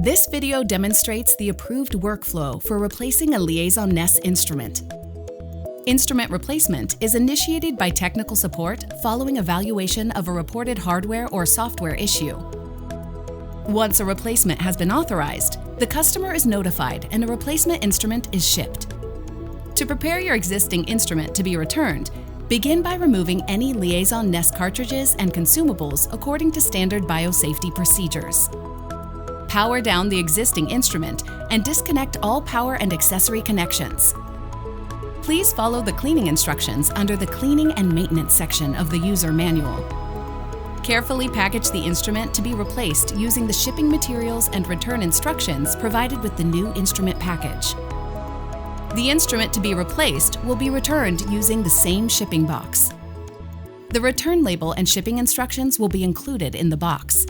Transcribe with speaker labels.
Speaker 1: This video demonstrates the approved workflow for replacing a LIAISON NES instrument. Instrument replacement is initiated by technical support following evaluation of a reported hardware or software issue. Once a replacement has been authorized, the customer is notified and a replacement instrument is shipped. To prepare your existing instrument to be returned, begin by removing any LIAISON NES cartridges and consumables according to standard biosafety procedures. Power down the existing instrument and disconnect all power and accessory connections. Please follow the cleaning instructions under the Cleaning and Maintenance section of the user manual. Carefully package the instrument to be replaced using the shipping materials and return instructions provided with the new instrument package. The instrument to be replaced will be returned using the same shipping box. The return label and shipping instructions will be included in the box.